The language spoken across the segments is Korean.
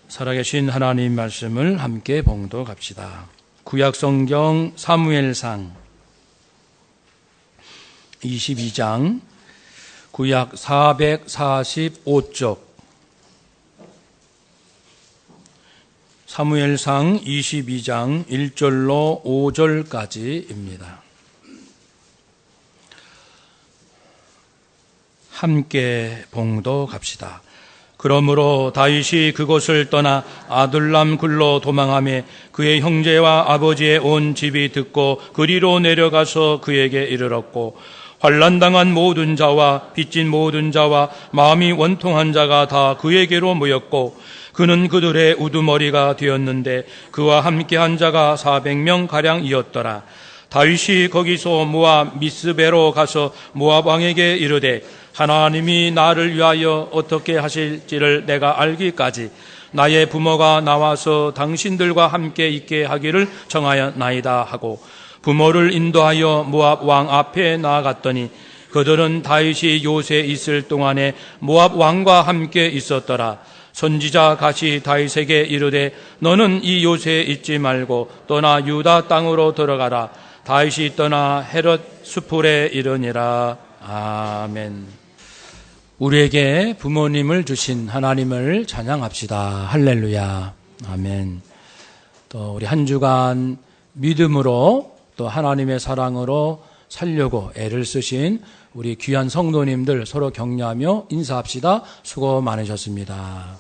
살아계신 하나님 말씀을 함께 봉독합시다. 구약성경 사무엘상 22장 구약 445쪽 사무엘상 22장 1절로 5절까지입니다. 함께 봉독합시다. 그러므로 다윗이 그곳을 떠나 아둘람 굴로 도망하며 그의 형제와 아버지의 온 집이 듣고 그리로 내려가서 그에게 이르렀고, 환난당한 모든 자와 빚진 모든 자와 마음이 원통한 자가 다 그에게로 모였고, 그는 그들의 우두머리가 되었는데 그와 함께한 자가 400명가량이었더라. 다윗이 거기서 모압 미스베로 가서 모압 왕에게 이르되, 하나님이 나를 위하여 어떻게 하실지를 내가 알기까지 나의 부모가 나와서 당신들과 함께 있게 하기를 정하였나이다 하고 부모를 인도하여 모압 왕 앞에 나아갔더니 그들은 다윗이 요새에 있을 동안에 모압 왕과 함께 있었더라. 선지자 갓이 다윗에게 이르되, 너는 이 요새에 있지 말고 떠나 유다 땅으로 들어가라. 다윗이 떠나 헤롯 수풀에 이르니라. 아멘. 우리에게 부모님을 주신 하나님을 찬양합시다. 할렐루야. 아멘. 또 우리 한 주간 믿음으로 또 하나님의 사랑으로 살려고 애를 쓰신 우리 귀한 성도님들 서로 격려하며 인사합시다. 수고 많으셨습니다.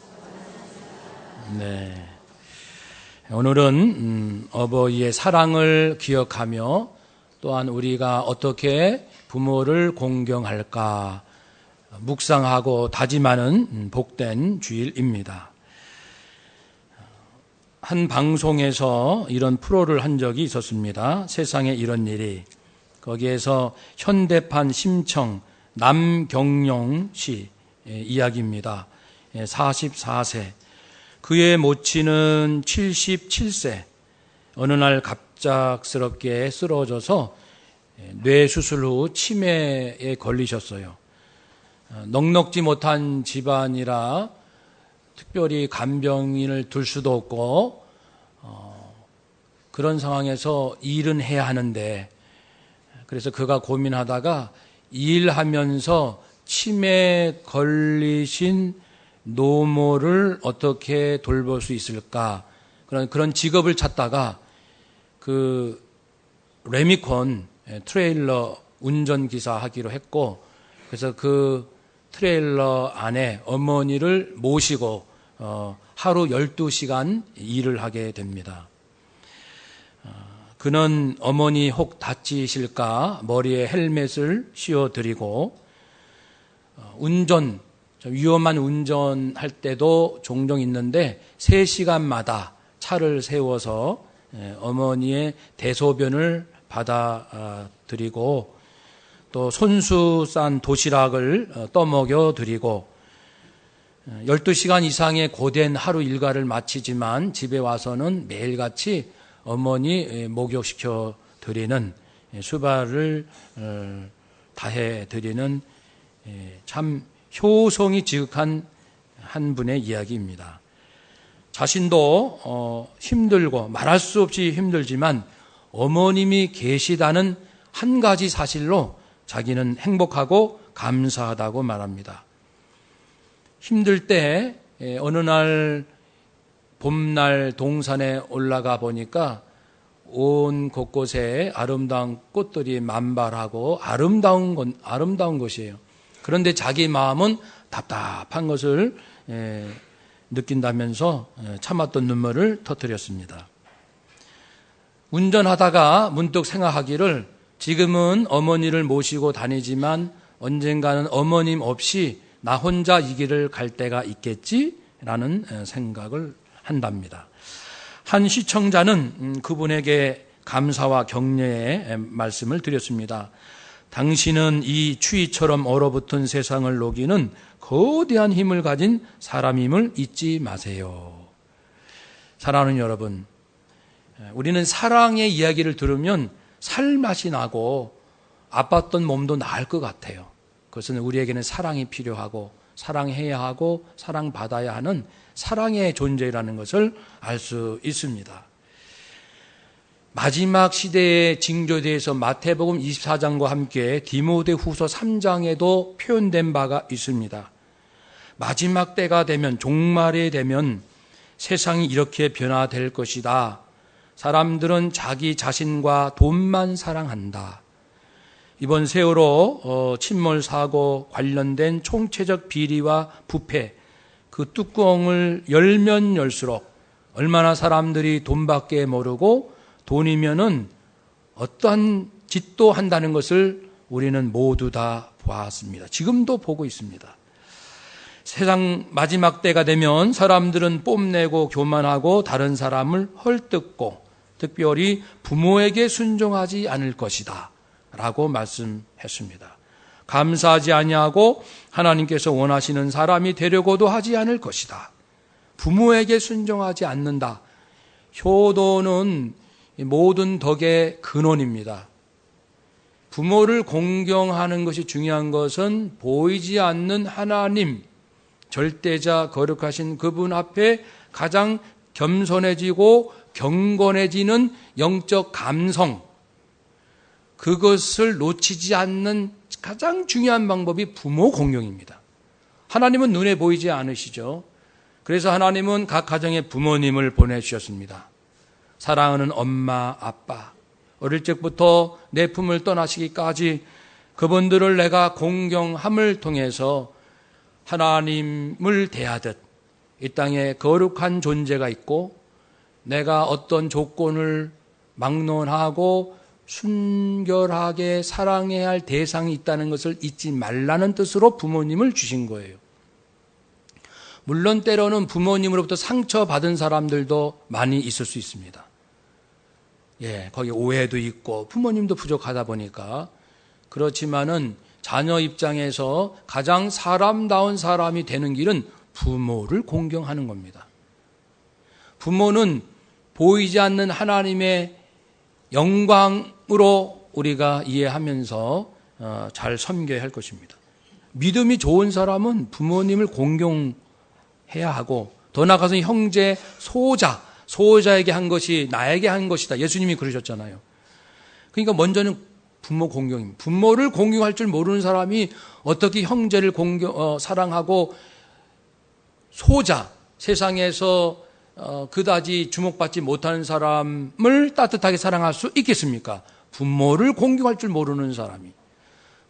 네. 오늘은 어버이의 사랑을 기억하며 또한 우리가 어떻게 부모를 공경할까 묵상하고 다짐하는 복된 주일입니다. 한 방송에서 이런 프로를 한 적이 있었습니다. 세상에 이런 일이. 거기에서 현대판 심청 남경용 씨 이야기입니다. 44세. 그의 모친은 77세. 어느 날 갑작스럽게 쓰러져서 뇌수술 후 치매에 걸리셨어요. 넉넉지 못한 집안이라 특별히 간병인을 둘 수도 없고 그런 상황에서 일은 해야 하는데, 그래서 그가 고민하다가 일하면서 치매에 걸리신 노모를 어떻게 돌볼 수 있을까, 그런 직업을 찾다가 그 레미콘 트레일러 운전기사 하기로 했고, 그래서 그 트레일러 안에 어머니를 모시고 하루 12시간 일을 하게 됩니다. 그는 어머니 혹 다치실까 머리에 헬멧을 씌워드리고 위험한 운전할 때도 종종 있는데 3시간마다 차를 세워서 어머니의 대소변을 받아드리고 또 손수 싼 도시락을 떠먹여 드리고 12시간 이상의 고된 하루 일과를 마치지만 집에 와서는 매일같이 어머니 목욕시켜 드리는, 수발을 다해 드리는 참 효성이 지극한 한 분의 이야기입니다. 자신도 힘들고 말할 수 없이 힘들지만 어머님이 계시다는 한 가지 사실로 자기는 행복하고 감사하다고 말합니다. 힘들 때 어느 날 봄날 동산에 올라가 보니까 온 곳곳에 아름다운 꽃들이 만발하고 아름다운 곳이에요. 그런데 자기 마음은 답답한 것을 느낀다면서 참았던 눈물을 터뜨렸습니다. 운전하다가 문득 생각하기를, 지금은 어머니를 모시고 다니지만 언젠가는 어머님 없이 나 혼자 이 길을 갈 때가 있겠지라는 생각을 한답니다. 한 시청자는 그분에게 감사와 격려의 말씀을 드렸습니다. 당신은 이 추위처럼 얼어붙은 세상을 녹이는 거대한 힘을 가진 사람임을 잊지 마세요. 사랑하는 여러분, 우리는 사랑의 이야기를 들으면 살맛이 나고 아팠던 몸도 나을 것 같아요. 그것은 우리에게는 사랑이 필요하고 사랑해야 하고 사랑받아야 하는 사랑의 존재라는 것을 알 수 있습니다. 마지막 시대의 징조대에서 마태복음 24장과 함께 디모데후서 3장에도 표현된 바가 있습니다. 마지막 때가 되면, 종말이 되면 세상이 이렇게 변화될 것이다. 사람들은 자기 자신과 돈만 사랑한다. 이번 세월호 침몰 사고 관련된 총체적 비리와 부패, 그 뚜껑을 열면 열수록 얼마나 사람들이 돈밖에 모르고 돈이면은 어떠한 짓도 한다는 것을 우리는 모두 다 보았습니다. 지금도 보고 있습니다. 세상 마지막 때가 되면 사람들은 뽐내고 교만하고 다른 사람을 헐뜯고 특별히 부모에게 순종하지 않을 것이다 라고 말씀했습니다. 감사하지 아니하고 하나님께서 원하시는 사람이 되려고도 하지 않을 것이다. 부모에게 순종하지 않는다. 효도는 모든 덕의 근원입니다. 부모를 공경하는 것이 중요한 것은 보이지 않는 하나님, 절대자 거룩하신 그분 앞에 가장 겸손해지고 경건해지는 영적 감성, 그것을 놓치지 않는 가장 중요한 방법이 부모 공경입니다. 하나님은 눈에 보이지 않으시죠. 그래서 하나님은 각 가정에 부모님을 보내주셨습니다. 사랑하는 엄마, 아빠, 어릴 적부터 내 품을 떠나시기까지 그분들을 내가 공경함을 통해서 하나님을 대하듯 이 땅에 거룩한 존재가 있고 내가 어떤 조건을 막론하고 순결하게 사랑해야 할 대상이 있다는 것을 잊지 말라는 뜻으로 부모님을 주신 거예요. 물론 때로는 부모님으로부터 상처받은 사람들도 많이 있을 수 있습니다. 거기 오해도 있고 부모님도 부족하다 보니까. 그렇지만은 자녀 입장에서 가장 사람다운 사람이 되는 길은 부모를 공경하는 겁니다. 부모는 보이지 않는 하나님의 영광으로 우리가 이해하면서 잘 섬겨야 할 것입니다. 믿음이 좋은 사람은 부모님을 공경해야 하고 더 나아가서 형제, 소자에게 한 것이 나에게 한 것이다. 예수님이 그러셨잖아요. 그러니까 먼저는 부모 공경입니다. 부모를 공경할 줄 모르는 사람이 어떻게 형제를 사랑하고 소자, 세상에서 그다지 주목받지 못하는 사람을 따뜻하게 사랑할 수 있겠습니까? 부모를 공경할 줄 모르는 사람이.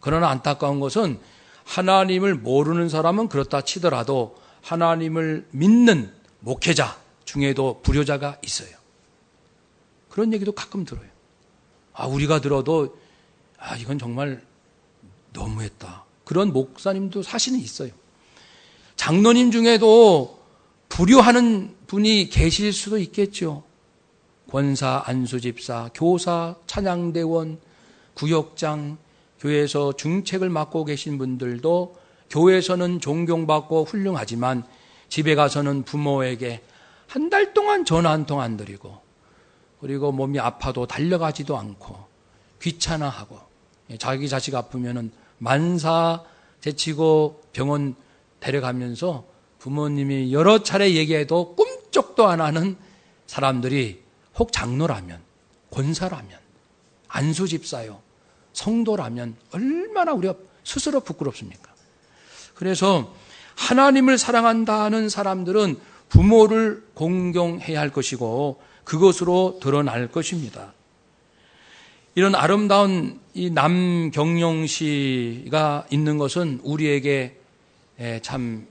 그러나 안타까운 것은 하나님을 모르는 사람은 그렇다 치더라도 하나님을 믿는 목회자 중에도 불효자가 있어요. 그런 얘기도 가끔 들어요. 우리가 들어도 이건 정말 너무했다. 그런 목사님도 사실은 있어요. 장로님 중에도 불효하는 분이 계실 수도 있겠죠. 권사, 안수집사, 교사, 찬양대원, 구역장, 교회에서 중책을 맡고 계신 분들도 교회에서는 존경받고 훌륭하지만 집에 가서는 부모에게 한 달 동안 전화 한 통 안 드리고 그리고 몸이 아파도 달려가지도 않고 귀찮아하고 자기 자식 아프면은 만사 제치고 병원 데려가면서 부모님이 여러 차례 얘기해도 꿈쩍도 안 하는 사람들이 혹 장로라면, 권사라면, 안수집사요, 성도라면 얼마나 우리가 스스로 부끄럽습니까? 그래서 하나님을 사랑한다는 사람들은 부모를 공경해야 할 것이고 그것으로 드러날 것입니다. 이런 아름다운 이 남경영 씨가 있는 것은 우리에게 참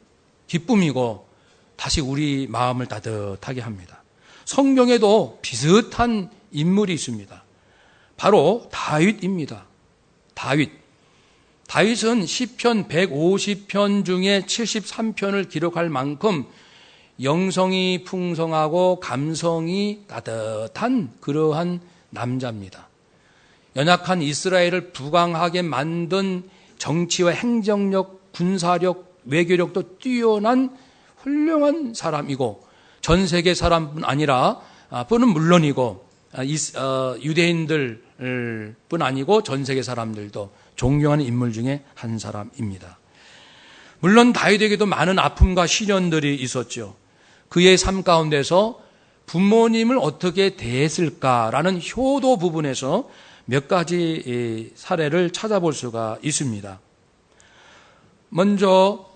기쁨이고 다시 우리 마음을 따뜻하게 합니다. 성경에도 비슷한 인물이 있습니다. 바로 다윗입니다. 다윗은 시편 150편 중에 73편을 기록할 만큼 영성이 풍성하고 감성이 따뜻한 그러한 남자입니다. 연약한 이스라엘을 부강하게 만든 정치와 행정력, 군사력, 외교력도 뛰어난 훌륭한 사람이고 전 세계 사람뿐 아니라 뿐은 물론이고 유대인들 뿐 아니고 전 세계 사람들도 존경하는 인물 중에 한 사람입니다. 물론 다윗에게도 많은 아픔과 시련들이 있었죠. 그의 삶 가운데서 부모님을 어떻게 대했을까라는 효도 부분에서 몇 가지 사례를 찾아볼 수가 있습니다. 먼저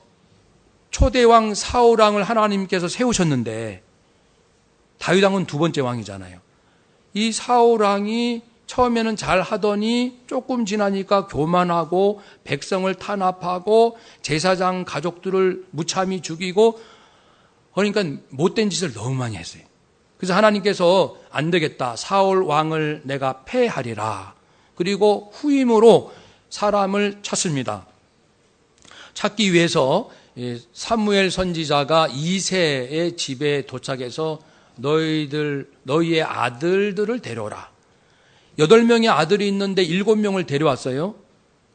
초대왕 사울왕을 하나님께서 세우셨는데 다윗왕은 두 번째 왕이잖아요. 이 사울왕이 처음에는 잘 하더니 조금 지나니까 교만하고 백성을 탄압하고 제사장 가족들을 무참히 죽이고 그러니까 못된 짓을 너무 많이 했어요. 그래서 하나님께서 안 되겠다. 사울 왕을 내가 폐하리라. 그리고 후임으로 사람을 찾습니다. 찾기 위해서 사무엘 선지자가 이새의 집에 도착해서 너희의 아들들을 데려오라. 8명의 아들이 있는데 7명을 데려왔어요.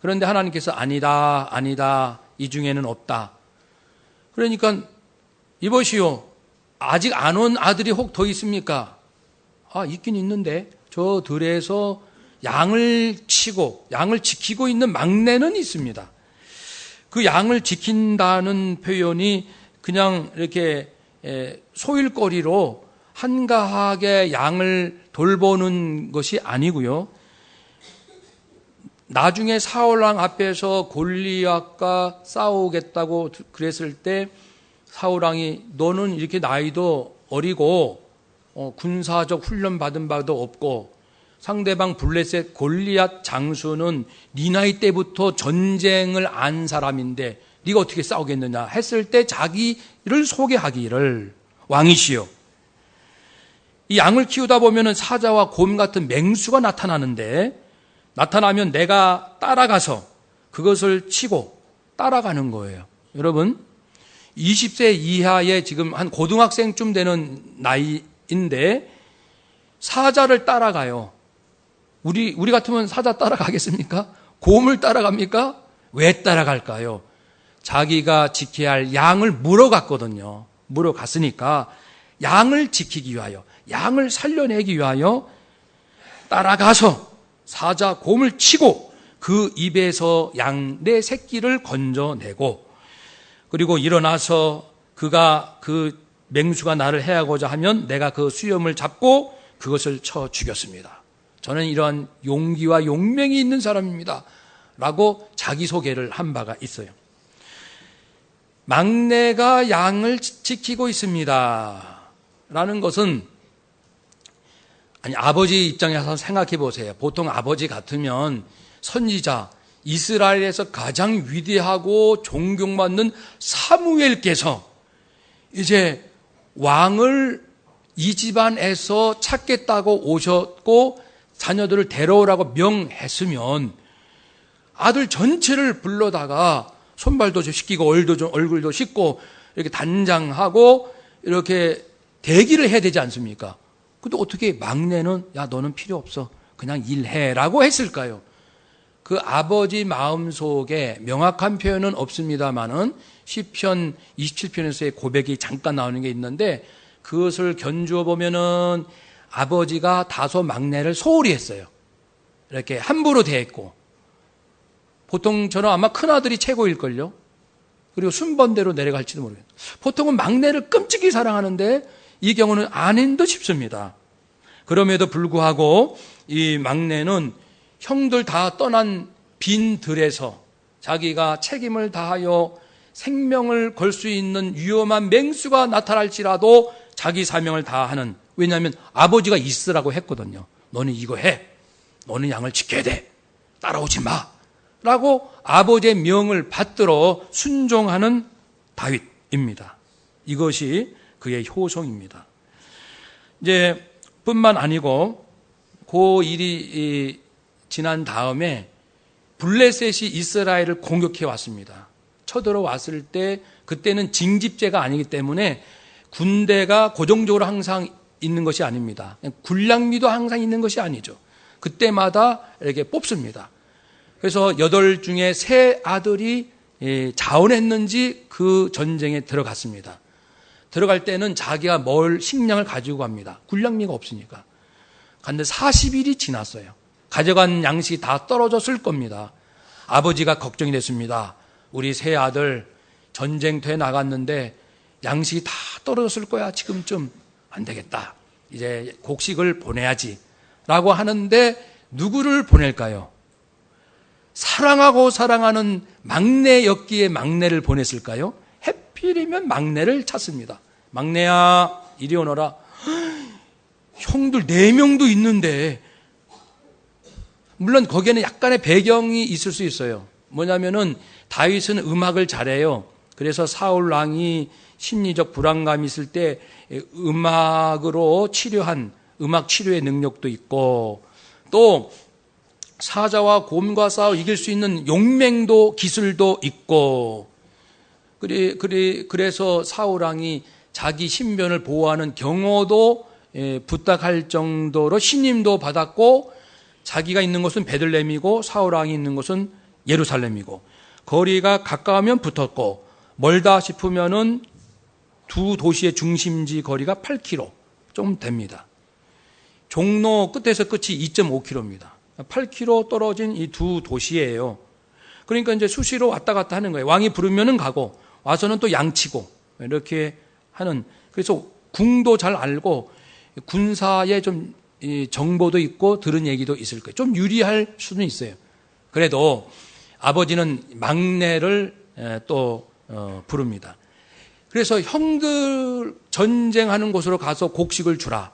그런데 하나님께서 아니다. 이 중에는 없다. 그러니까 이보시오. 아직 안 온 아들이 혹 더 있습니까? 있긴 있는데 저 들에서 양을 치고 양을 지키고 있는 막내는 있습니다. 그 양을 지킨다는 표현이 그냥 이렇게 소일거리로 한가하게 양을 돌보는 것이 아니고요. 나중에 사울왕 앞에서 골리앗과 싸우겠다고 그랬을 때 사울왕이 너는 이렇게 나이도 어리고 군사적 훈련 받은 바도 없고 상대방 블레셋 골리앗 장수는 네 나이 때부터 전쟁을 안 사람인데 네가 어떻게 싸우겠느냐 했을 때 자기를 소개하기를 왕이시여. 이 양을 키우다 보면은 사자와 곰 같은 맹수가 나타나는데 나타나면 내가 따라가서 그것을 치고 따라가는 거예요. 여러분 20세 이하의 지금 한 고등학생쯤 되는 나이인데 사자를 따라가요. 우리 같으면 사자 따라가겠습니까? 곰을 따라갑니까? 왜 따라갈까요? 자기가 지켜야 할 양을 물어갔거든요. 물어갔으니까 양을 지키기 위하여, 양을 살려내기 위하여 따라가서 사자 곰을 치고 그 입에서 양 내 새끼를 건져내고 그리고 일어나서 그가 그 맹수가 나를 해하고자 하면 내가 그 수염을 잡고 그것을 쳐 죽였습니다. 저는 이러한 용기와 용맹이 있는 사람입니다. 라고 자기소개를 한 바가 있어요. 막내가 양을 지키고 있습니다. 라는 것은 아버지 입장에서 생각해 보세요. 보통 아버지 같으면 선지자, 이스라엘에서 가장 위대하고 존경받는 사무엘께서 이제 왕을 이 집안에서 찾겠다고 오셨고 자녀들을 데려오라고 명했으면 아들 전체를 불러다가 손발도 씻기고 얼굴도 씻고 이렇게 단장하고 이렇게 대기를 해야 되지 않습니까? 근데 어떻게 막내는 야 너는 필요 없어 그냥 일해라고 했을까요? 그 아버지 마음속에 명확한 표현은 없습니다만은 시편 27편에서의 고백이 잠깐 나오는 게 있는데 그것을 견주어 보면은 아버지가 다소 막내를 소홀히 했어요. 이렇게 함부로 대했고 보통 저는 아마 큰아들이 최고일걸요. 그리고 순번대로 내려갈지도 모르겠어요. 보통은 막내를 끔찍히 사랑하는데 이 경우는 아닌 듯 싶습니다. 그럼에도 불구하고 이 막내는 형들 다 떠난 빈 들에서 자기가 책임을 다하여 생명을 걸 수 있는 위험한 맹수가 나타날지라도 자기 사명을 다하는, 왜냐하면 아버지가 있으라고 했거든요. 너는 이거 해. 너는 양을 지켜야 돼. 따라오지 마. 라고 아버지의 명을 받들어 순종하는 다윗입니다. 이것이 그의 효성입니다. 이제 뿐만 아니고 그 일이 지난 다음에 블레셋이 이스라엘을 공격해 왔습니다. 쳐들어왔을 때 그때는 징집제가 아니기 때문에 군대가 고정적으로 항상 있는 것이 아닙니다. 군량미도 항상 있는 것이 아니죠. 그때마다 이렇게 뽑습니다. 그래서 8 중에 3 아들이 자원했는지 그 전쟁에 들어갔습니다. 들어갈 때는 자기가 식량을 가지고 갑니다. 군량미가 없으니까. 그런데 40일이 지났어요. 가져간 양식이 다 떨어졌을 겁니다. 아버지가 걱정이 됐습니다. 우리 3 아들 전쟁터에 나갔는데 양식이 다 떨어졌을 거야. 지금쯤 안 되겠다. 이제 곡식을 보내야지. 라고 하는데 누구를 보낼까요? 사랑하고 사랑하는 막내였기에 막내를 보냈을까요? 해필이면 막내를 찾습니다. 막내야, 이리 오너라. 형들 4명도 있는데, 물론 거기에는 약간의 배경이 있을 수 있어요. 뭐냐면은 다윗은 음악을 잘해요. 그래서 사울 왕이 심리적 불안감이 있을 때 음악으로 치료한 음악 치료의 능력도 있고, 또 사자와 곰과 싸워 이길 수 있는 용맹도 기술도 있고, 그래서 사울 왕이 자기 신변을 보호하는 경호도 부탁할 정도로 신임도 받았고, 자기가 있는 곳은 베들레헴이고 사울 왕이 있는 곳은 예루살렘이고, 거리가 가까우면 붙었고 멀다 싶으면은 두 도시의 중심지 거리가 8km 좀 됩니다. 종로 끝에서 끝이 2.5km입니다. 8km 떨어진 이 두 도시예요. 그러니까 이제 수시로 왔다 갔다 하는 거예요. 왕이 부르면은 가고 와서는 또 양치고 이렇게 하는. 그래서 궁도 잘 알고 군사의 좀 정보도 있고 들은 얘기도 있을 거예요. 좀 유리할 수는 있어요. 그래도 아버지는 막내를 또 부릅니다. 그래서 형들 전쟁하는 곳으로 가서 곡식을 주라.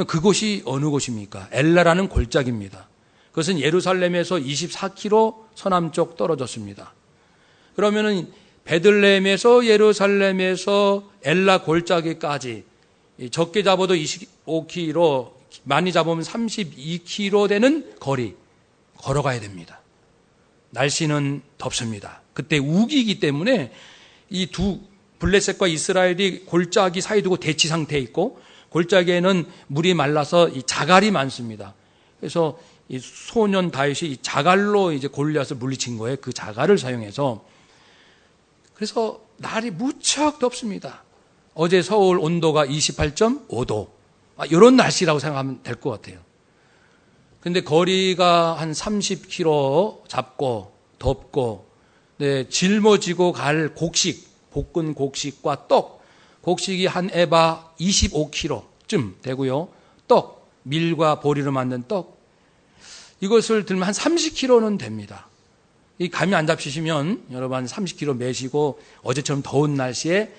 그곳이 어느 곳입니까? 엘라라는 골짜기입니다. 그것은 예루살렘에서 24km 서남쪽 떨어졌습니다. 그러면은 베들레헴에서 예루살렘에서 엘라 골짜기까지 적게 잡아도 25km, 많이 잡으면 32km 되는 거리 걸어가야 됩니다. 날씨는 덥습니다. 그때 우기이기 때문에 이 두 블레셋과 이스라엘이 골짜기 사이 두고 대치 상태에 있고, 골짜기에는 물이 말라서 이 자갈이 많습니다. 그래서 이 소년 다윗이 이 자갈로 이제 골리앗을 물리친 거예요. 그 자갈을 사용해서. 그래서 날이 무척 덥습니다. 어제 서울 온도가 28.5도. 이런 날씨라고 생각하면 될 것 같아요. 근데 거리가 한 30km 잡고 덥고, 네, 짊어지고 갈 곡식, 볶은 곡식과 떡, 곡식이 한 에바 25kg쯤 되고요. 떡, 밀과 보리로 만든 떡, 이것을 들면 한 30kg는 됩니다. 이 감이 안 잡히시면 여러분 한 30kg 매시고 어제처럼 더운 날씨에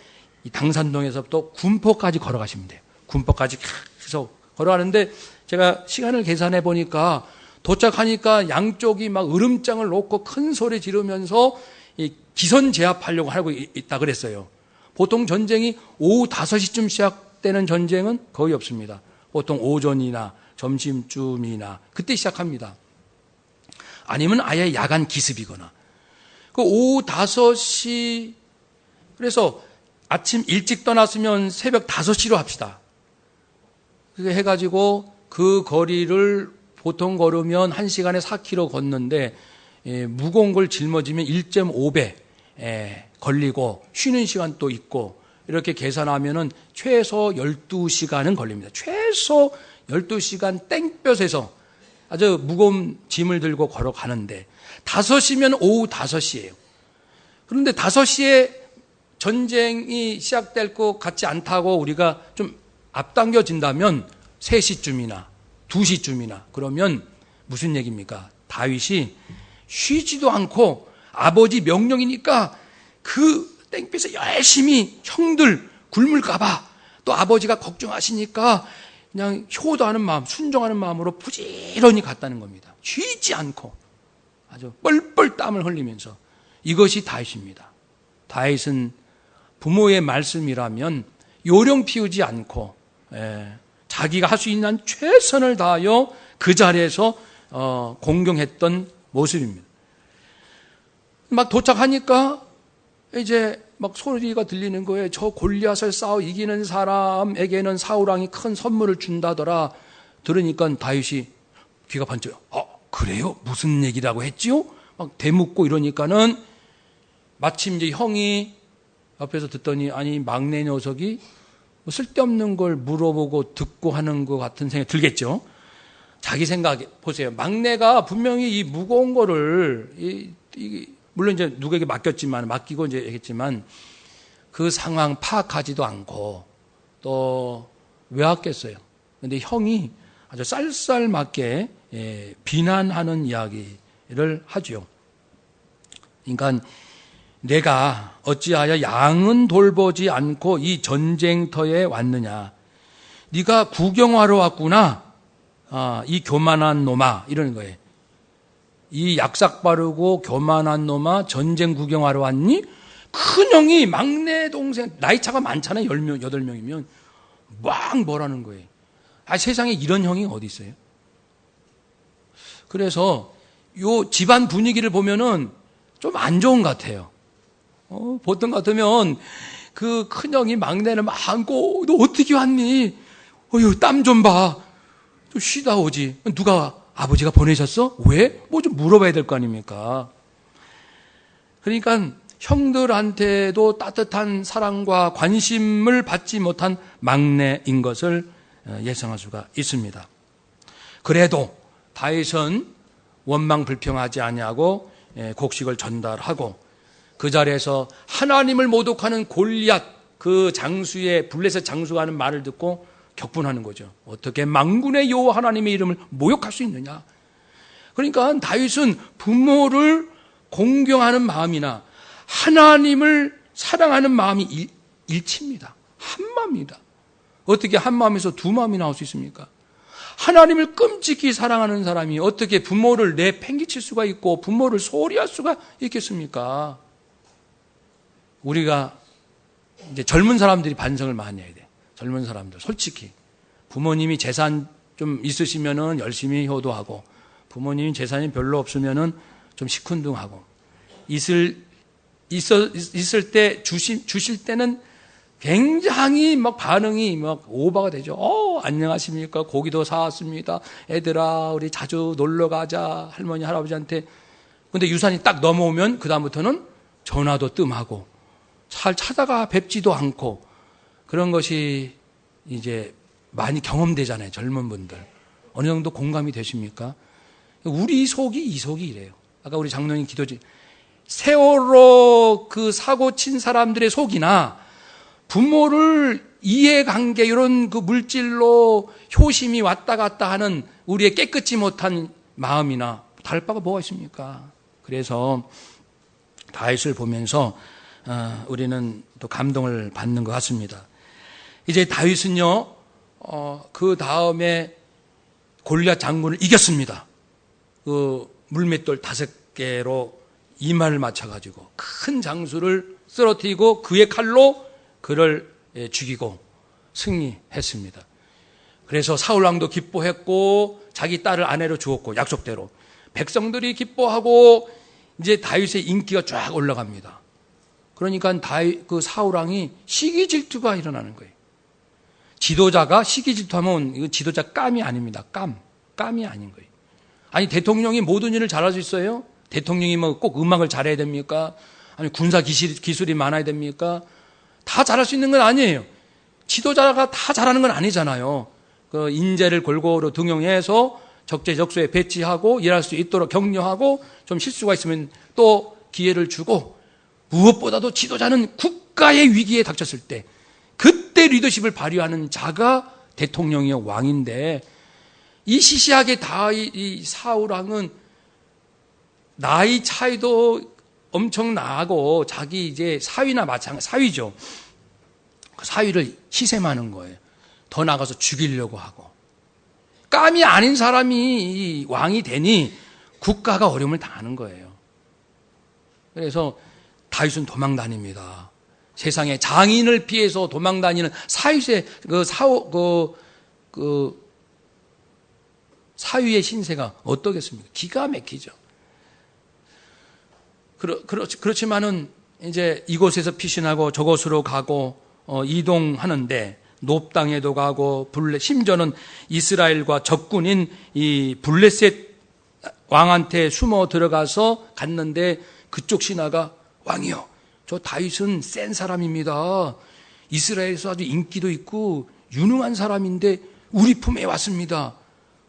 이 당산동에서 또 군포까지 걸어가시면 돼요. 군포까지 계속 걸어가는데 제가 시간을 계산해 보니까 도착하니까 양쪽이 막 으름장을 놓고 큰 소리 지르면서 이 기선 제압하려고 하고 있다 그랬어요. 보통 전쟁이 오후 5시쯤 시작되는 전쟁은 거의 없습니다. 보통 오전이나 점심쯤이나 그때 시작합니다. 아니면 아예 야간 기습이거나. 그 오후 5시, 그래서 아침 일찍 떠났으면 새벽 5시로 합시다. 그렇게 해가지고 그 거리를 보통 걸으면 1시간에 4km 걷는데, 무거운 걸 짊어지면 1.5배 걸리고 쉬는 시간도 있고, 이렇게 계산하면은 최소 12시간은 걸립니다. 최소 12시간 땡볕에서 아주 무거운 짐을 들고 걸어가는데 5시면 오후 5시예요. 그런데 5시에 전쟁이 시작될 것 같지 않다고 우리가 좀 앞당겨진다면 3시쯤이나 2시쯤이나 그러면 무슨 얘기입니까? 다윗이 쉬지도 않고 아버지 명령이니까 그 땡볕에 열심히 형들 굶을까봐 또 아버지가 걱정하시니까 그냥 효도하는 마음, 순종하는 마음으로 부지런히 갔다는 겁니다. 쉬지 않고 아주 뻘뻘 땀을 흘리면서. 이것이 다윗입니다. 다윗은 부모의 말씀이라면 요령 피우지 않고 자기가 할 수 있는 한 최선을 다하여 그 자리에서 공경했던 모습입니다. 막 도착하니까 이제 막 소리가 들리는 거예요. 저 골리앗을 싸워 이기는 사람에게는 사울 왕이 큰 선물을 준다더라. 들으니까 다윗이 귀가 반짝. 그래요? 무슨 얘기라고 했지요? 막 대묻고 이러니까는 마침 이제 형이 옆에서 듣더니 아니 막내 녀석이 뭐 쓸데없는 걸 물어보고 듣고 하는 것 같은 생각이 들겠죠. 자기 생각에 보세요. 막내가 분명히 이 무거운 거를 물론 이제 누구에게 맡기고 이제 했지만 그 상황 파악하지도 않고 또 왜 왔겠어요? 근데 형이 아주 쌀쌀맞게 비난하는 이야기를 하죠. 그러니까 내가 어찌하여 양은 돌보지 않고 이 전쟁터에 왔느냐. 네가 구경하러 왔구나. 이 교만한 놈아. 이러는 거예요. 이 약삭 바르고 교만한 놈아 전쟁 구경하러 왔니? 큰형이 막내 동생 나이 차가 많잖아요. 10명, 8명이면 막 뭐라는 거예요. 세상에 이런 형이 어디 있어요? 그래서 요 집안 분위기를 보면은 좀 안 좋은 것 같아요. 보통 같으면 그 큰형이 막내를 막 안고 너 어떻게 왔니? 땀 좀 봐. 좀 쉬다 오지. 누가 아버지가 보내셨어? 왜? 뭐 좀 물어봐야 될 거 아닙니까? 그러니까 형들한테도 따뜻한 사랑과 관심을 받지 못한 막내인 것을 예상할 수가 있습니다. 그래도 다윗은 원망불평하지 아니하고 곡식을 전달하고 그 자리에서 하나님을 모독하는 골리앗 그 장수의 블레셋 장수가 하는 말을 듣고 격분하는 거죠. 어떻게 만군의 여호와 하나님의 이름을 모욕할 수 있느냐. 그러니까 다윗은 부모를 공경하는 마음이나 하나님을 사랑하는 마음이 일치입니다. 한 마음이다. 어떻게 한 마음에서 두 마음이 나올 수 있습니까? 하나님을 끔찍히 사랑하는 사람이 어떻게 부모를 내팽개칠 수가 있고 부모를 소홀히 할 수가 있겠습니까? 우리가 이제 젊은 사람들이 반성을 많이 해야 돼. 젊은 사람들 솔직히 부모님이 재산 좀 있으시면은 열심히 효도하고 부모님이 재산이 별로 없으면은 좀 시큰둥하고 있을 때 주실 때는 굉장히 막 반응이 막 오버가 되죠. 안녕하십니까? 고기도 사왔습니다. 애들아, 우리 자주 놀러 가자. 할머니, 할아버지한테. 근데 유산이 딱 넘어오면 그다음부터는 전화도 뜸하고 잘 찾아가 뵙지도 않고 그런 것이 이제 많이 경험되잖아요. 젊은 분들. 어느 정도 공감이 되십니까? 우리 속이 이 속이 이래요. 아까 우리 장로님 기도지. 세월호 그 사고 친 사람들의 속이나 부모를 이해관계 이런 그 물질로 효심이 왔다 갔다 하는 우리의 깨끗지 못한 마음이나 다를 바가 뭐가 있습니까? 그래서 다윗을 보면서 우리는 또 감동을 받는 것 같습니다. 이제 다윗은요 그 다음에 골리앗 장군을 이겼습니다. 그 물맷돌 5개로 이마를 맞춰가지고 큰 장수를 쓰러뜨리고 그의 칼로 그를 죽이고 승리했습니다. 그래서 사울왕도 기뻐했고 자기 딸을 아내로 주었고 약속대로 백성들이 기뻐하고 이제 다윗의 인기가 쫙 올라갑니다. 그러니까 그 사울왕이 시기 질투가 일어나는 거예요. 지도자가 시기 질투하면 이거 지도자 깜이 아닙니다. 깜이 아닌 거예요. 아니 대통령이 모든 일을 잘할 수 있어요? 대통령이 뭐 꼭 음악을 잘해야 됩니까? 아니 군사 기술이 많아야 됩니까? 다 잘할 수 있는 건 아니에요. 지도자가 다 잘하는 건 아니잖아요. 그 인재를 골고루 등용해서 적재적소에 배치하고 일할 수 있도록 격려하고 좀 실수가 있으면 또 기회를 주고 무엇보다도 지도자는 국가의 위기에 닥쳤을 때 그때 리더십을 발휘하는 자가 대통령이요 왕인데 이 시시하게 이 사울왕은 나이 차이도 엄청 나고 자기 이제 사위나 마찬가지 사위죠. 그 사위를 희생하는 거예요. 더 나가서 죽이려고 하고 깜이 아닌 사람이 왕이 되니 국가가 어려움을 당하는 거예요. 그래서 다윗은 도망 다닙니다. 세상에 장인을 피해서 도망 다니는 사윗의 사위의 신세가 어떠겠습니까? 기가 막히죠. 그렇지만은 이제 이곳에서 피신하고 저곳으로 가고 이동하는데 놉당에도 가고 심지어는 이스라엘과 적군인 이 블레셋 왕한테 숨어 들어가서 갔는데 그쪽 신하가 왕이요, 저 다윗은 센 사람입니다. 이스라엘에서 아주 인기도 있고 유능한 사람인데 우리 품에 왔습니다.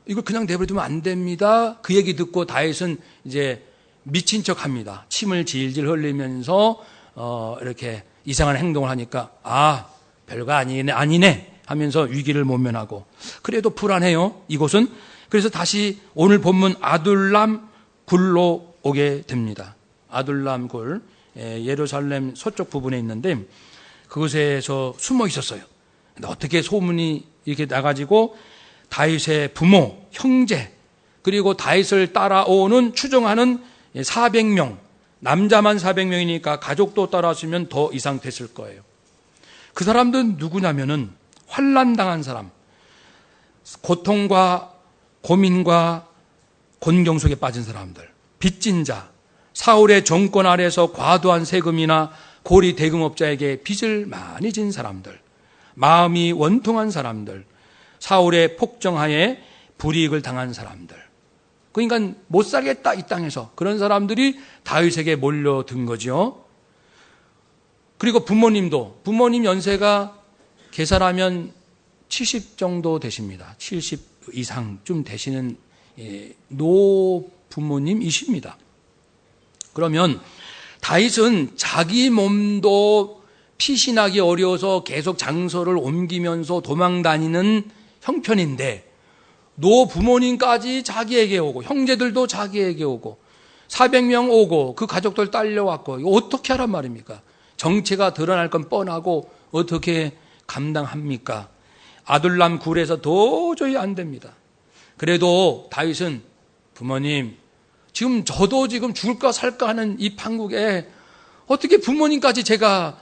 이걸 그냥 내버려두면 안 됩니다. 그 얘기 듣고 다윗은 이제 미친 척합니다. 침을 질질 흘리면서 이렇게 이상한 행동을 하니까 별거 아니네 하면서 위기를 모면하고, 그래도 불안해요, 이곳은. 그래서 다시 오늘 본문 아둘람 굴로 오게 됩니다. 아둘람 굴, 예루살렘 서쪽 부분에 있는데 그곳에서 숨어 있었어요. 근데 어떻게 소문이 이렇게 나가지고 다윗의 부모, 형제, 그리고 다윗을 따라오는 추정하는 400명, 남자만 400명이니까 가족도 따라왔으면 더 이상 됐을 거예요. 그 사람들은 누구냐면은 환난당한 사람, 고통과 고민과 곤경 속에 빠진 사람들, 빚진 자, 사울의 정권 아래서 과도한 세금이나 고리 대금업자에게 빚을 많이 진 사람들, 마음이 원통한 사람들, 사울의 폭정하에 불이익을 당한 사람들, 그러니까 못 살겠다 이 땅에서, 그런 사람들이 다윗에게 몰려든 거죠. 그리고 부모님 연세가 계산하면 70 정도 되십니다. 70 이상쯤 되시는 노 부모님이십니다. 그러면 다윗은 자기 몸도 피신하기 어려워서 계속 장소를 옮기면서 도망다니는 형편인데 노 부모님까지 자기에게 오고 형제들도 자기에게 오고 400명 오고 그 가족들 딸려왔고, 이거 어떻게 하란 말입니까? 정체가 드러날 건 뻔하고 어떻게 감당합니까? 아둘람 굴에서 도저히 안 됩니다. 그래도 다윗은 부모님, 저도 지금 죽을까 살까 하는 이 판국에 어떻게 부모님까지 제가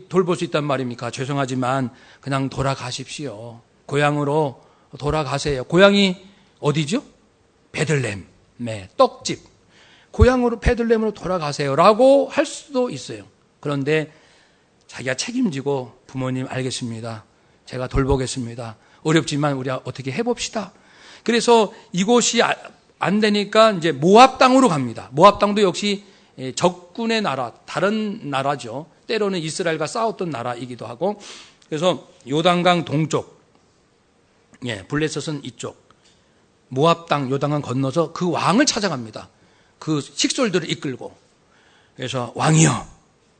돌볼 수 있단 말입니까? 죄송하지만 그냥 돌아가십시오. 고향으로 돌아가세요. 고향이 어디죠? 베들레헴, 떡집. 고향으로 베들레헴으로 돌아가세요라고 할 수도 있어요. 그런데 자기가 책임지고 부모님 알겠습니다. 제가 돌보겠습니다. 어렵지만 우리 어떻게 해봅시다. 그래서 이곳이 안 되니까 이제 모압 땅으로 갑니다. 모압 땅도 역시 적군의 나라, 다른 나라죠. 때로는 이스라엘과 싸웠던 나라이기도 하고, 그래서 요단강 동쪽, 블레셋은 이쪽, 모압 땅 요단강 건너서 그 왕을 찾아갑니다. 그 식솔들을 이끌고. 그래서 왕이여,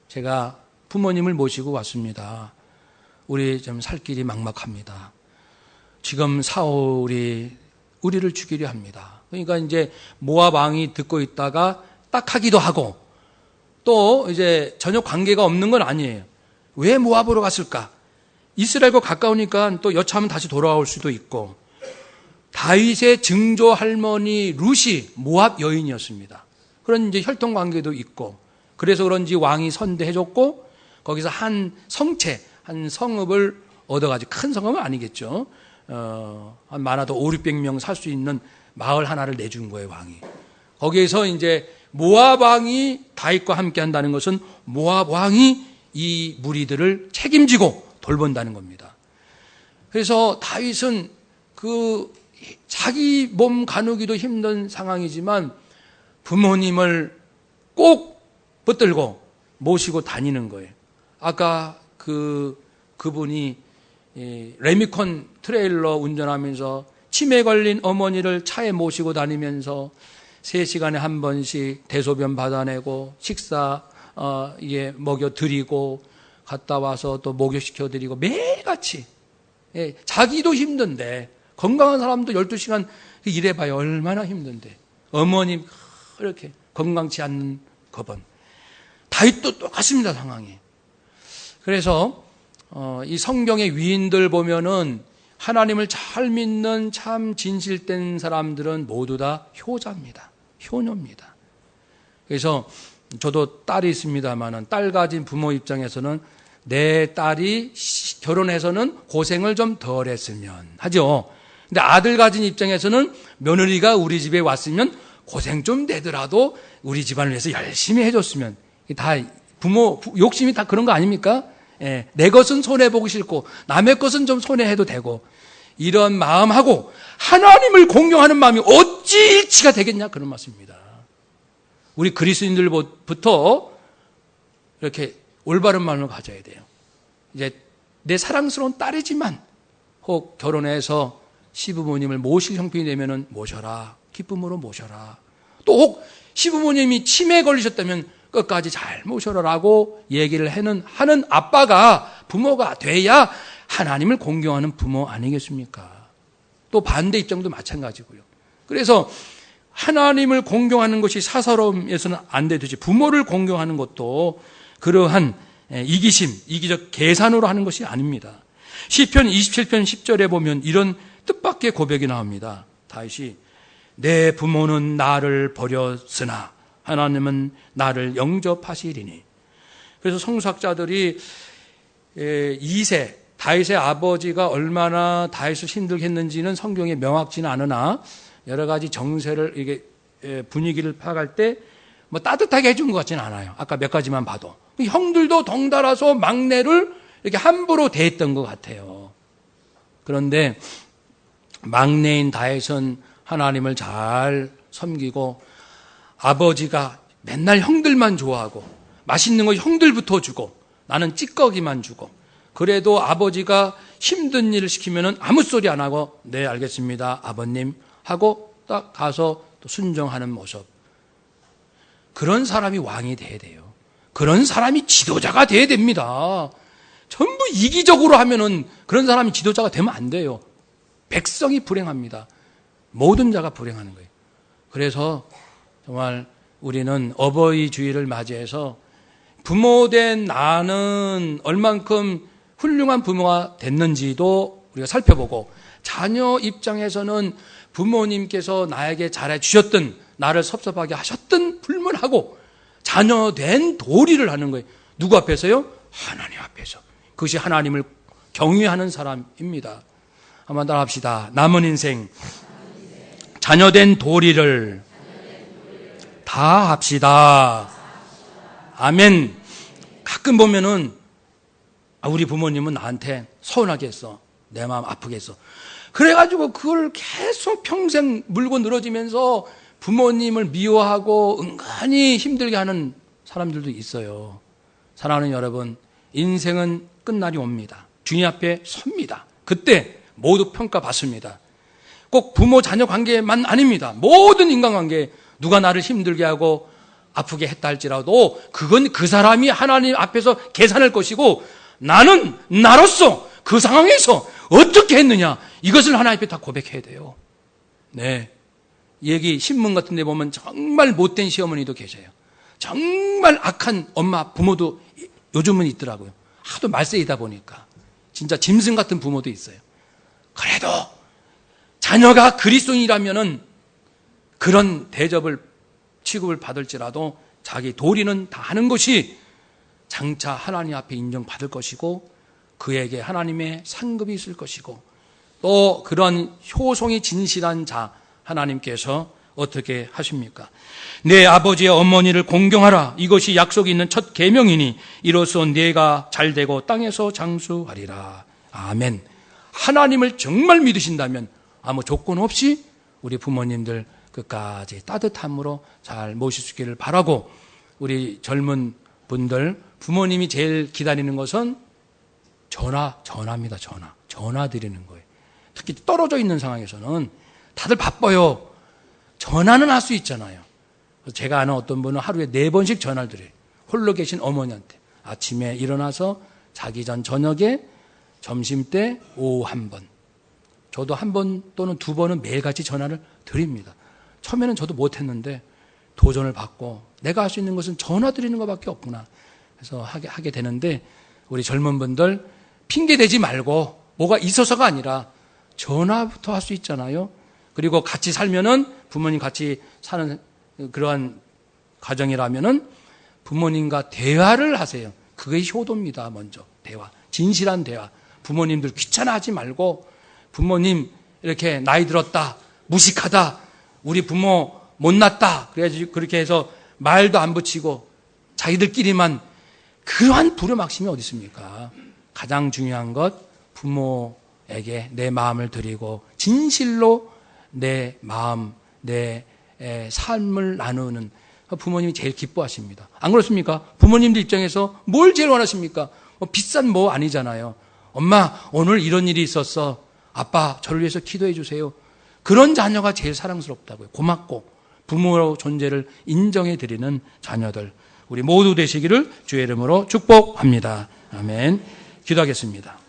제가 부모님을 모시고 왔습니다. 우리 좀 살 길이 막막합니다. 지금 사울이 우리를 죽이려 합니다. 그러니까 이제 모압 왕이 듣고 있다가 딱 하기도 하고, 또 이제 전혀 관계가 없는 건 아니에요. 왜 모압으로 갔을까? 이스라엘과 가까우니까 또 여차하면 다시 돌아올 수도 있고, 다윗의 증조 할머니 룻이 모압 여인이었습니다. 그런 이제 혈통 관계도 있고, 그래서 그런지 왕이 선대해줬고, 거기서 한 성체, 한 성읍을 얻어가지고, 큰 성읍은 아니겠죠. 한 많아도 500-600명 살 수 있는 마을 하나를 내준 거예요, 왕이. 거기에서 이제 모압 왕이 다윗과 함께 한다는 것은 모압 왕이 이 무리들을 책임지고 돌본다는 겁니다. 그래서 다윗은 자기 몸 가누기도 힘든 상황이지만 부모님을 꼭 붙들고 모시고 다니는 거예요. 아까 그분이 레미콘 트레일러 운전하면서 치매 걸린 어머니를 차에 모시고 다니면서 3시간에 한 번씩 대소변 받아내고 식사 먹여드리고 갔다 와서 또 목욕시켜드리고 매일같이, 자기도 힘든데 건강한 사람도 12시간 일해봐요. 얼마나 힘든데 어머님 이렇게 건강치 않는 법은. 다윗도 똑같습니다, 상황이. 그래서 이 성경의 위인들 보면은 하나님을 잘 믿는 참 진실된 사람들은 모두 다 효자입니다. 효녀입니다. 그래서 저도 딸이 있습니다만은 딸 가진 부모 입장에서는 내 딸이 결혼해서는 고생을 좀 덜 했으면 하죠. 근데 아들 가진 입장에서는 며느리가 우리 집에 왔으면 고생 좀 되더라도 우리 집안을 위해서 열심히 해줬으면. 다 부모 욕심이 다 그런 거 아닙니까? 내 것은 손해보기 싫고 남의 것은 좀 손해해도 되고, 이런 마음하고 하나님을 공경하는 마음이 어찌 일치가 되겠냐, 그런 말씀입니다. 우리 그리스도인들부터 이렇게 올바른 마음을 가져야 돼요. 이제 내 사랑스러운 딸이지만 혹 결혼해서 시부모님을 모실 형편이 되면은 모셔라, 기쁨으로 모셔라. 또 혹 시부모님이 치매에 걸리셨다면 끝까지 잘 모셔라라고 얘기를 하는 아빠가, 부모가 돼야 하나님을 공경하는 부모 아니겠습니까? 또 반대 입장도 마찬가지고요. 그래서 하나님을 공경하는 것이 사사로움에서는 안 되듯이 부모를 공경하는 것도 그러한 이기적 계산으로 하는 것이 아닙니다. 시편 27편 10절에 보면 이런 뜻밖의 고백이 나옵니다. 다윗이 내 부모는 나를 버렸으나 하나님은 나를 영접하시리니. 그래서 성서학자들이 2세 다윗의 아버지가 얼마나 다윗을 힘들게 했는지는 성경에 명확지는 않으나 여러 가지 정세를 이게 분위기를 파악할 때 뭐 따뜻하게 해준 것 같지는 않아요. 아까 몇 가지만 봐도 형들도 덩달아서 막내를 이렇게 함부로 대했던 것 같아요. 그런데 막내인 다윗은 하나님을 잘 섬기고 아버지가 맨날 형들만 좋아하고 맛있는 거 형들부터 주고 나는 찌꺼기만 주고, 그래도 아버지가 힘든 일을 시키면은 아무 소리 안 하고 네 알겠습니다 아버님 하고 딱 가서 또 순종하는 모습. 그런 사람이 왕이 돼야 돼요. 그런 사람이 지도자가 돼야 됩니다. 전부 이기적으로 하면은 그런 사람이 지도자가 되면 안 돼요. 백성이 불행합니다. 모든 자가 불행하는 거예요. 그래서 정말 우리는 어버이 주일을 맞이해서 부모된 나는 얼만큼 훌륭한 부모가 됐는지도 우리가 살펴보고, 자녀 입장에서는 부모님께서 나에게 잘해주셨던, 나를 섭섭하게 하셨던 불문하고 자녀된 도리를 하는 거예요. 누구 앞에서요? 하나님 앞에서. 그것이 하나님을 경외하는 사람입니다. 한번 따라 합시다. 남은 인생 자녀된 도리를 다 합시다. 아멘. 가끔 보면은 우리 부모님은 나한테 서운하게 했어. 내 마음 아프게 했어. 그래가지고 그걸 계속 평생 물고 늘어지면서 부모님을 미워하고 은근히 힘들게 하는 사람들도 있어요. 사랑하는 여러분, 인생은 끝날이 옵니다. 주님 앞에 섭니다. 그때 모두 평가받습니다. 꼭 부모 자녀 관계만 아닙니다. 모든 인간관계, 누가 나를 힘들게 하고 아프게 했다 할지라도 그건 그 사람이 하나님 앞에서 계산할 것이고, 나는 나로서 그 상황에서 어떻게 했느냐, 이것을 하나님 앞에 다 고백해야 돼요. 네. 여기 신문 같은 데 보면 정말 못된 시어머니도 계세요. 정말 악한 엄마, 부모도 요즘은 있더라고요. 하도 말세이다 보니까. 진짜 짐승 같은 부모도 있어요. 그래도 자녀가 그리스도인이라면은 그런 대접을, 취급을 받을지라도 자기 도리는 다 하는 것이 장차 하나님 앞에 인정받을 것이고, 그에게 하나님의 상급이 있을 것이고, 또 그런 효성이 진실한 자 하나님께서 어떻게 하십니까? 내 아버지와 어머니를 공경하라. 이것이 약속이 있는 첫 계명이니 이로써 네가 잘되고 땅에서 장수하리라. 아멘. 하나님을 정말 믿으신다면 아무 조건 없이 우리 부모님들 끝까지 따뜻함으로 잘 모실 수 있기를 바라고, 우리 젊은 분들 부모님이 제일 기다리는 것은 전화입니다. 전화 드리는 거예요. 특히 떨어져 있는 상황에서는 다들 바빠요. 전화는 할 수 있잖아요. 제가 아는 어떤 분은 하루에 4번씩 전화를 드려요. 홀로 계신 어머니한테. 아침에 일어나서 자기 전 저녁에, 점심때, 오후 1번. 저도 1번 또는 2번은 매일같이 전화를 드립니다. 처음에는 저도 못했는데 도전을 받고 내가 할 수 있는 것은 전화 드리는 것밖에 없구나. 그래서 하게 되는데, 우리 젊은 분들 핑계대지 말고, 뭐가 있어서가 아니라 전화부터 할 수 있잖아요. 그리고 같이 살면은, 부모님 같이 사는 그러한 가정이라면은 부모님과 대화를 하세요. 그게 효도입니다. 먼저 대화, 진실한 대화. 부모님들 귀찮아하지 말고, 부모님 이렇게 나이 들었다, 무식하다, 우리 부모 못났다, 그래가지고 그렇게 해서 말도 안 붙이고 자기들끼리만, 그러한 부려막심이 어디 있습니까? 가장 중요한 것, 부모에게 내 마음을 드리고 진실로 내 마음, 내 삶을 나누는 부모님이 제일 기뻐하십니다. 안 그렇습니까? 부모님들 입장에서 뭘 제일 원하십니까? 비싼 뭐 아니잖아요. 엄마, 오늘 이런 일이 있었어. 아빠, 저를 위해서 기도해 주세요. 그런 자녀가 제일 사랑스럽다고요. 고맙고 부모 존재를 인정해 드리는 자녀들 우리 모두 되시기를 주의 이름으로 축복합니다. 아멘. 기도하겠습니다.